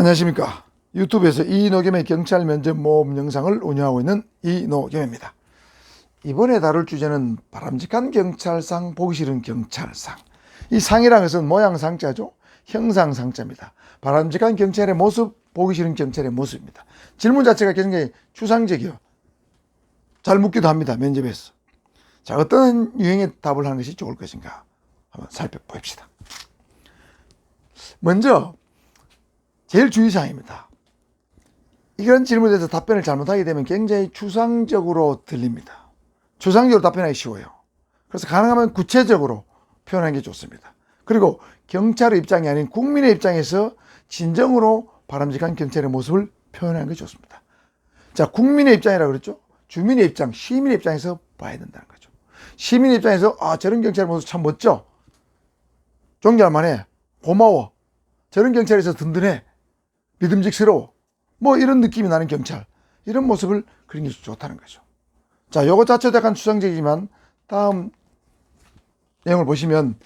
안녕하십니까. 유튜브에서 이노겸의 경찰 면접 모범 영상을 운영하고 있는 이노겸입니다. 이번에 다룰 주제는 바람직한 경찰상, 보기 싫은 경찰상. 이 상이라는 것은 모양 상자죠. 형상 상자입니다. 바람직한 경찰의 모습, 보기 싫은 경찰의 모습입니다. 질문 자체가 굉장히 추상적이요. 잘 묻기도 합니다. 면접에서. 자, 어떤 유형의 답을 하는 것이 좋을 것인가 한번 살펴봅시다. 먼저 제일 주의사항입니다. 이런 질문에 대해서 답변을 잘못하게 되면 굉장히 추상적으로 들립니다. 추상적으로 답변하기 쉬워요. 그래서 가능하면 구체적으로 표현하는 게 좋습니다. 그리고 경찰의 입장이 아닌 국민의 입장에서 진정으로 바람직한 경찰의 모습을 표현하는 게 좋습니다. 자, 국민의 입장이라고 그랬죠. 주민의 입장, 시민의 입장에서 봐야 된다는 거죠. 시민의 입장에서 저런 경찰의 모습 참 멋져. 존경할만해. 고마워. 저런 경찰에서 든든해. 믿음직스러워. 뭐 이런 느낌이 나는 경찰. 이런 모습을 그리는 게 좋다는 거죠. 자, 요거 자체도 약간 추상적이지만 다음 내용을 보시면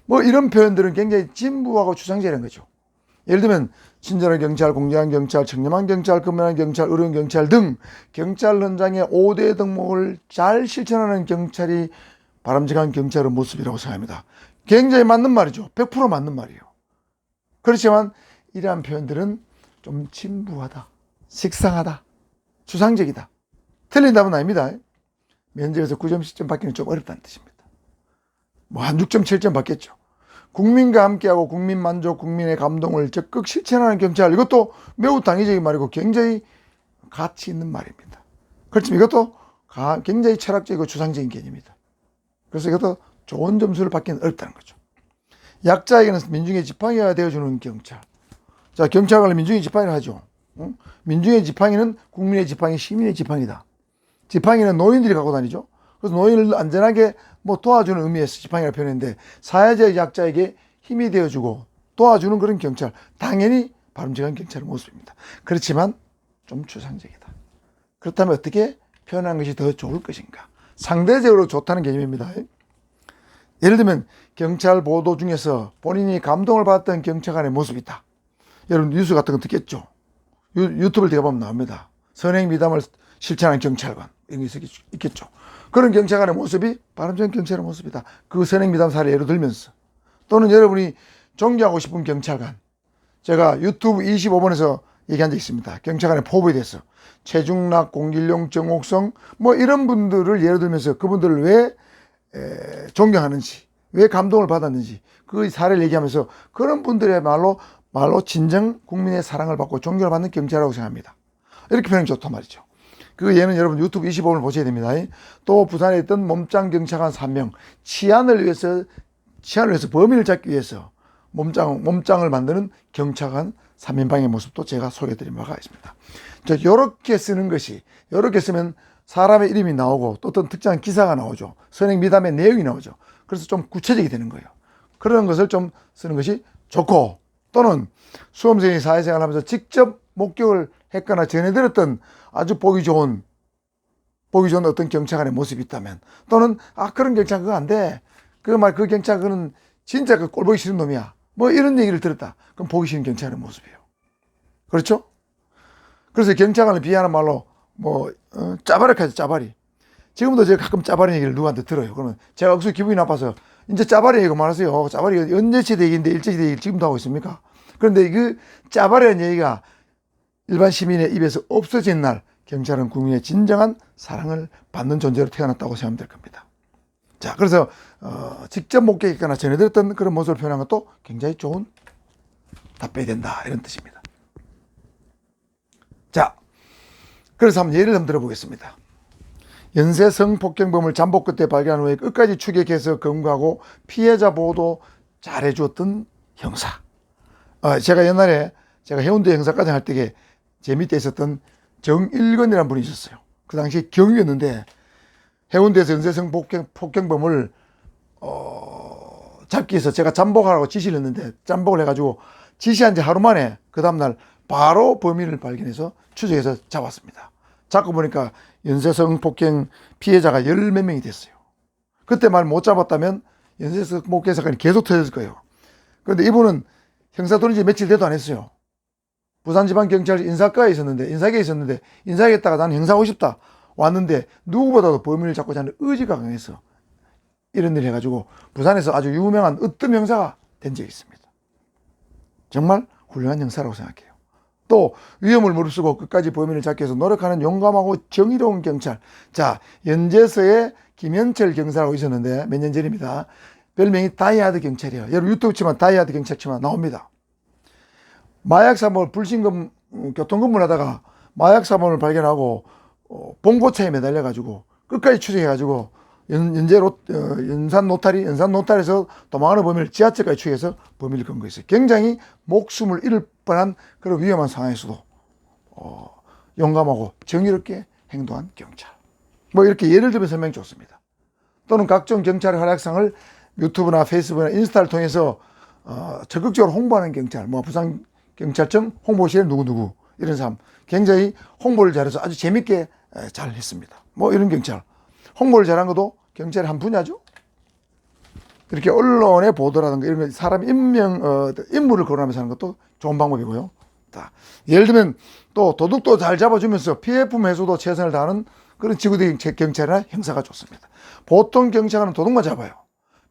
뭐 이런 표현들은 굉장히 진부하고 추상적이라는 거죠. 예를 들면 친절한 경찰, 공정한 경찰, 청렴한 경찰, 근면한 경찰, 의로운 경찰 등 경찰 현장의 5대 덕목을 잘 실천하는 경찰이 바람직한 경찰의 모습이라고 생각합니다. 굉장히 맞는 말이죠. 100% 맞는 말이에요. 그렇지만 이러한 표현들은 좀 진부하다, 식상하다, 추상적이다. 틀린 답은 아닙니다. 면접에서 9점, 10점 받기는 좀 어렵다는 뜻입니다. 뭐 한 6점, 7점 받겠죠. 국민과 함께하고 국민 만족, 국민의 감동을 적극 실천하는 경찰. 이것도 매우 당위적인 말이고 굉장히 가치 있는 말입니다. 그렇지만 이것도 굉장히 철학적이고 추상적인 개념입니다. 그래서 이것도 좋은 점수를 받기는 어렵다는 거죠. 약자에게는 민중의 지팡이가 되어주는 경찰. 자, 경찰관을 민중의 지팡이를 하죠. 민중의 지팡이는 국민의 지팡이, 시민의 지팡이다. 지팡이는 노인들이 갖고 다니죠. 그래서 노인을 안전하게 도와주는 의미에서 지팡이라고 표현했는데 사회적 약자에게 힘이 되어주고 도와주는 그런 경찰. 당연히 바람직한 경찰의 모습입니다. 그렇지만 좀 추상적이다. 그렇다면 어떻게 표현하는 것이 더 좋을 것인가? 상대적으로 좋다는 개념입니다. 예를 들면 경찰 보도 중에서 본인이 감동을 받았던 경찰관의 모습이 있다. 여러분 뉴스 같은 거 듣겠죠. 유튜브를 들어가보면 나옵니다. 선행 미담을 실천하는 경찰관 이런 게 있겠죠. 그런 경찰관의 모습이 바람직한 경찰의 모습이다. 그 선행 미담 사례 예를 들면서 또는 여러분이 존경하고 싶은 경찰관, 제가 유튜브 25번에서 얘기한 적 있습니다. 경찰관의 포부에 대해서 최중락, 공길용, 정옥성 이런 분들을 예를 들면서 그분들을 왜 존경하는지, 왜 감동을 받았는지 그 사례를 얘기하면서 그런 분들의 말로 진정 국민의 사랑을 받고 존경을 받는 경찰이라고 생각합니다. 이렇게 표현이 좋단 말이죠. 그 예는 여러분 유튜브 25을 보셔야 됩니다. 또 부산에 있던 몸짱 경찰관 3명 치안을 위해서 범인을 잡기 위해서 몸짱을 만드는 경찰관 3인방의 모습도 제가 소개해드린 바가 있습니다. 이렇게 쓰는 것이, 이렇게 쓰면 사람의 이름이 나오고 또 어떤 특정한 기사가 나오죠. 선행 미담의 내용이 나오죠. 그래서 좀 구체적이 되는 거예요. 그런 것을 좀 쓰는 것이 좋고, 또는 수험생이 사회생활을 하면서 직접 목격을 했거나 전해들었던 아주 보기 좋은 어떤 경찰관의 모습이 있다면, 또는 그런 경찰 그거 안 돼. 그 경찰 그는 진짜 그 꼴보기 싫은 놈이야. 이런 얘기를 들었다. 그럼 보기 싫은 경찰의 모습이에요. 그렇죠? 그래서 경찰관을 비하하는 말로 짜바리 하죠, 짜바리. 지금도 제가 가끔 짜바리 얘기를 누구한테 들어요. 그러면 제가 억수 기분이 나빠서 이제 짜바리 얘기 그만하세요. 짜바리 언제시대 얘기인데 일제시대 얘기를 지금도 하고 있습니까? 그런데 그 짜바리라는 얘기가 일반 시민의 입에서 없어진 날 경찰은 국민의 진정한 사랑을 받는 존재로 태어났다고 생각하면 될 겁니다. 자, 그래서 직접 목격했거나 전해들었던 그런 모습을 표현한 것도 굉장히 좋은 답변이 된다 이런 뜻입니다. 자, 그래서 한번 예를 한번 들어보겠습니다. 연쇄 성폭행범을 잠복 끝에 발견한 후에 끝까지 추격해서 검거하고 피해자 보호도 잘해주었던 형사. 제가 옛날에 해운대 형사과장 할 때에 제 밑에 있었던 정일건이라는 분이 있었어요. 그 당시에 경위였는데 해운대에서 연쇄 성폭행범을 잡기 위해서 제가 잠복하라고 지시를 했는데 잠복을 해가지고 지시한 지 하루 만에 그 다음날 바로 범인을 발견해서 추적해서 잡았습니다. 잡고 보니까 연쇄성 폭행 피해자가 10몇 명이 됐어요. 그때 말 못 잡았다면 연쇄성 폭행 사건이 계속 터졌을 거예요. 그런데 이분은 형사 들은 지 며칠 돼도 안 했어요. 부산지방경찰 인사과에 있었는데, 인사계에 있다가 나는 형사하고 싶다. 왔는데, 누구보다도 범인을 잡고자 하는 의지가 강해서 이런 일을 해가지고, 부산에서 아주 유명한 으뜸 형사가 된 적이 있습니다. 정말 훌륭한 형사라고 생각해요. 또, 위험을 무릅쓰고 끝까지 범인을 잡기 위해서 노력하는 용감하고 정의로운 경찰. 자, 연재서에 김현철 경사라고 있었는데, 몇 년 전입니다. 별명이 다이하드 경찰이에요. 여러분 유튜브 치면 다이하드 경찰 치면 나옵니다. 마약 사범을 불신금 교통근무를 하다가 마약 사범을 발견하고 봉고차에 매달려 가지고 끝까지 추적해 가지고 연산 노탈에서 도망하는 범인을 지하철까지 추적해서 범인을 검거했어요. 굉장히 목숨을 잃을 뻔한 그런 위험한 상황에서도 용감하고 정의롭게 행동한 경찰. 뭐 이렇게 예를 들면 설명이 좋습니다. 또는 각종 경찰의 활약상을 유튜브나 페이스북이나 인스타를 통해서 적극적으로 홍보하는 경찰, 뭐 부산 경찰청 홍보실에 누구누구 이런 사람 굉장히 홍보를 잘해서 아주 재밌게 잘 했습니다. 뭐 이런 경찰 홍보를 잘한 것도 경찰의 한 분야죠. 이렇게 언론의 보도라든가 이런 거 사람 인물을 거론하면서 하는 것도 좋은 방법이고요. 예를 들면 또 도둑도 잘 잡아주면서 피해품 해소도 최선을 다하는 그런 지구대 경찰이나 형사가 좋습니다. 보통 경찰은 도둑만 잡아요.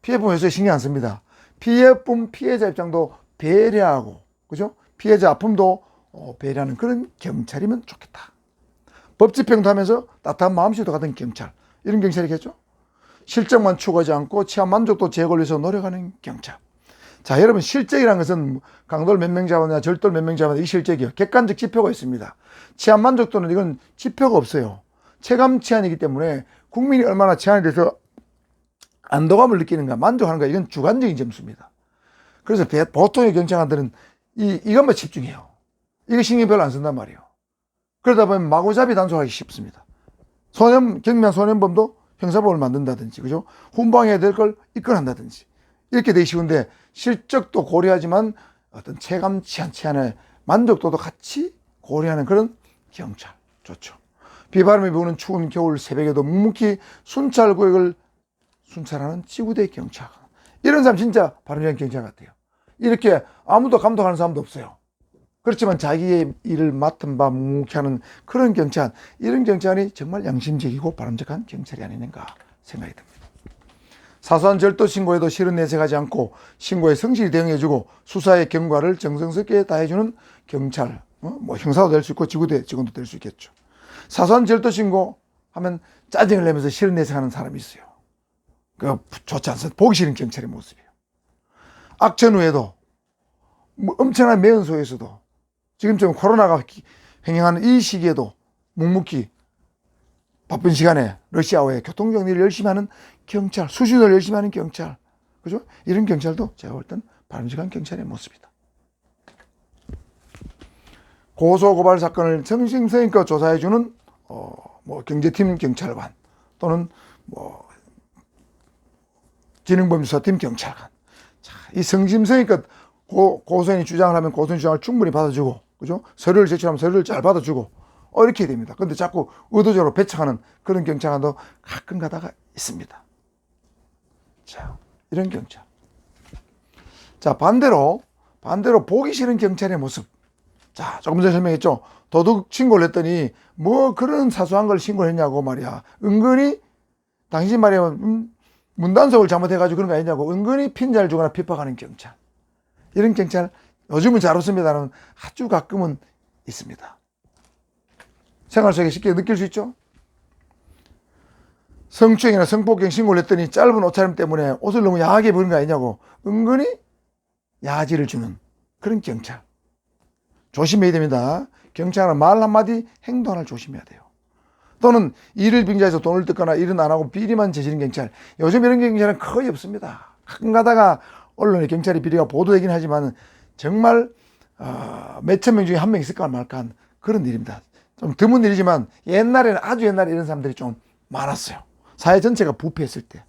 피해품 해소에 신경 안 씁니다. 피해품 피해자 입장도 배려하고, 그죠? 피해자 아픔도 배려하는 그런 경찰이면 좋겠다. 법 집행도 하면서 따뜻한 마음씨도 같은 경찰, 이런 경찰이겠죠. 실적만 추구하지 않고 치안 만족도 제고를 위해서 노력하는 경찰. 자, 여러분 실적이라는 것은 강도를 몇 명 잡았냐, 절도를 몇 명 잡았냐, 이 실적이요. 객관적 지표가 있습니다. 치안 만족도는 이건 지표가 없어요. 체감 치안이기 때문에 국민이 얼마나 치안에 대해서 안도감을 느끼는가, 만족하는가, 이건 주관적인 점수입니다. 그래서 보통의 경찰관들은 이것만 집중해요. 이거 신경 별로 안 쓴단 말이에요. 그러다 보면 마구잡이 단속하기 쉽습니다. 경미한 소년범도 형사법을 만든다든지, 그죠? 훈방해야 될 걸 입건한다든지, 이렇게 되기 쉬운데, 실적도 고려하지만 어떤 체감 치안의 만족도도 같이 고려하는 그런 경찰. 좋죠. 비바람이 부는 추운 겨울 새벽에도 묵묵히 순찰 구역을 순찰하는 지구대 경찰. 이런 사람 진짜 바른정의 경찰 같아요. 이렇게 아무도 감독하는 사람도 없어요. 그렇지만 자기의 일을 맡은 바 묵묵히 하는 그런 경찰, 이런 경찰이 정말 양심적이고 바람직한 경찰이 아니는가 생각이 듭니다. 사소한 절도 신고에도 실은 내색하지 않고 신고에 성실히 대응해주고 수사의 경과를 정성스럽게 다해주는 경찰, 뭐 형사도 될 수 있고 지구대 직원도 될 수 있겠죠. 사소한 절도 신고 하면 짜증을 내면서 실은 내색하는 사람이 있어요. 그 좋지 않습니다. 보기 싫은 경찰의 모습이에요. 악천 후에도 뭐 엄청난 매연 속에서도 지금처럼 코로나가 횡행하는 이 시기에도 묵묵히 바쁜 시간에 러시아어에 교통정리를 열심히 하는 경찰, 수신을 열심히 하는 경찰, 그죠? 이런 경찰도 제가 볼 땐 바람직한 경찰의 모습이다. 고소고발 사건을 정신성의껏 조사해주는 뭐 경제팀 경찰관 또는 뭐 지능범죄수사팀 경찰관. 자, 이 성심성의껏 고소인이 주장을 하면 고소인 주장을 충분히 받아주고, 그죠? 서류를 제출하면 서류를 잘 받아주고, 이렇게 됩니다. 근데 자꾸 의도적으로 배척하는 그런 경찰관도 가끔 가다가 있습니다. 자, 이런 경찰. 자, 반대로 보기 싫은 경찰의 모습. 자, 조금 전에 설명했죠. 도둑 신고를 했더니 뭐 그런 사소한 걸 신고를 했냐고 말이야. 은근히 당신 말이야 문단속을 잘못해가지고 그런 거 아니냐고 은근히 핀자를 주거나 핍박하는 경찰. 이런 경찰 요즘은 잘 없습니다는 아주 가끔은 있습니다. 생활 속에 쉽게 느낄 수 있죠. 성추행이나 성폭행 신고를 했더니 짧은 옷차림 때문에 옷을 너무 야하게 입은 거 아니냐고 은근히 야지를 주는 그런 경찰. 조심해야 됩니다. 경찰은 말 한마디 행동 하나를 조심해야 돼요. 또는 일을 빙자해서 돈을 뜯거나 일은 안 하고 비리만 저지른 경찰. 요즘 이런 경찰은 거의 없습니다. 가끔 가다가 언론에 경찰이 비리가 보도되긴 하지만 정말 몇천 명 중에 한 명 있을까 말까 한 그런 일입니다. 좀 드문 일이지만 옛날에는 아주 옛날에 이런 사람들이 좀 많았어요. 사회 전체가 부패했을 때.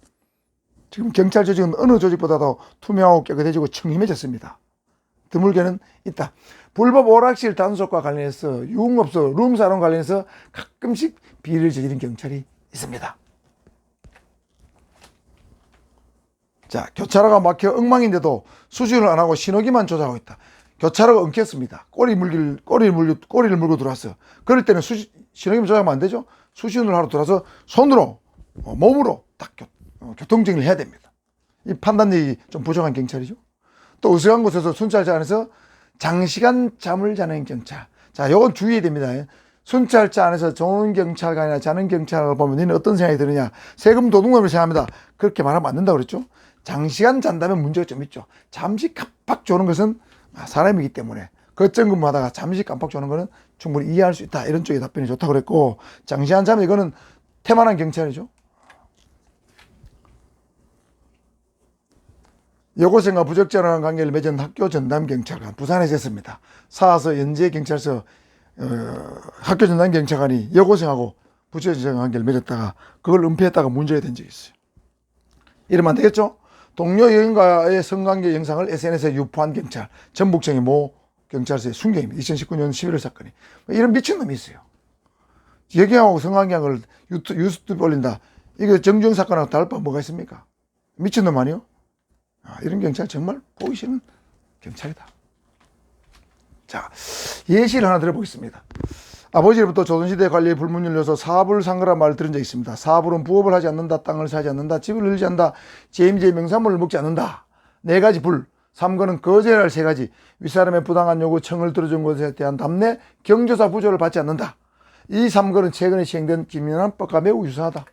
지금 경찰 조직은 어느 조직보다도 투명하고 깨끗해지고 청임해졌습니다. 드물게는 있다. 불법 오락실 단속과 관련해서 유흥업소 룸사롱 관련해서 가끔씩 비리를 저지른 경찰이 있습니다. 자, 교차로가 막혀 엉망인데도 수준을 안 하고 신호기만 조작하고 있다. 교차로가 엉켰습니다. 꼬리를 물고 들어왔어. 그럴 때는 신호기만 조작하면 안 되죠. 수신호를 하러 들어와서 손으로, 몸으로 딱 교통정리를 해야 됩니다. 이 판단력이 좀 부족한 경찰이죠. 또 어수선한 곳에서 순찰차 안에서 장시간 잠을 자는 경찰. 자, 요건 주의해야 됩니다. 순찰차 안에서 좋은 경찰관이나 자는 경찰을 보면 너는 어떤 생각이 드느냐. 세금 도둑놈을 생각합니다. 그렇게 말하면 안 된다고 그랬죠. 장시간 잔다면 문제가 좀 있죠. 잠시 깜빡 조는 것은 사람이기 때문에 거점 근무하다가 잠시 깜빡 조는 것은 충분히 이해할 수 있다. 이런 쪽의 답변이 좋다고 그랬고, 장시간 잠 이거는 태만한 경찰이죠. 여고생과 부적절한 관계를 맺은 학교 전담 경찰관 부산에서 했습니다. 사서 연재 경찰서 학교 전담 경찰관이 여고생하고 부적절한 관계를 맺었다가 그걸 은폐했다가 문제가 된 적이 있어요. 이러면 안 되겠죠? 동료 여인과의 성관계 영상을 SNS에 유포한 경찰, 전북청의 모 경찰서의 순경입니다. 2019년 11월 사건이. 이런 미친놈이 있어요. 여경하고 성관계를 유튜브 올린다. 이거 정주영 사건하고 다를 바 뭐가 있습니까? 미친놈 아니요? 이런 경찰 정말 보기 싫은 경찰이다. 자, 예시를 하나 들어보겠습니다. 아버지로부터 조선시대 관리에 불문을 열어서 사불 산 거란 말을 들은 적이 있습니다. 사불은 부업을 하지 않는다, 땅을 사지 않는다, 집을 늘지 않는다, 재임제의 명산물을 먹지 않는다. 4가지 불. 3거는 거절할 3가지. 윗사람의 부당한 요구, 청을 들어준 것에 대한 답례, 경조사 부조를 받지 않는다. 이 3거는 최근에 시행된 김연한법과 매우 유사하다.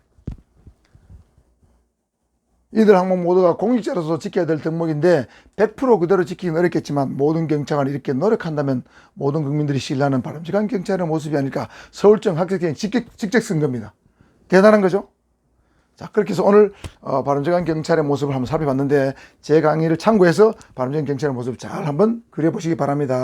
이들 항목 모두가 공직자로서 지켜야 될 덕목인데 100% 그대로 지키기는 어렵겠지만 모든 경찰관이 이렇게 노력한다면 모든 국민들이 신뢰하는 바람직한 경찰의 모습이 아닐까. 서울청 합격생이 직접 쓴 겁니다. 대단한 거죠. 자, 그렇게 해서 오늘 바람직한 경찰의 모습을 한번 살펴봤는데 제 강의를 참고해서 바람직한 경찰의 모습을 잘 한번 그려보시기 바랍니다.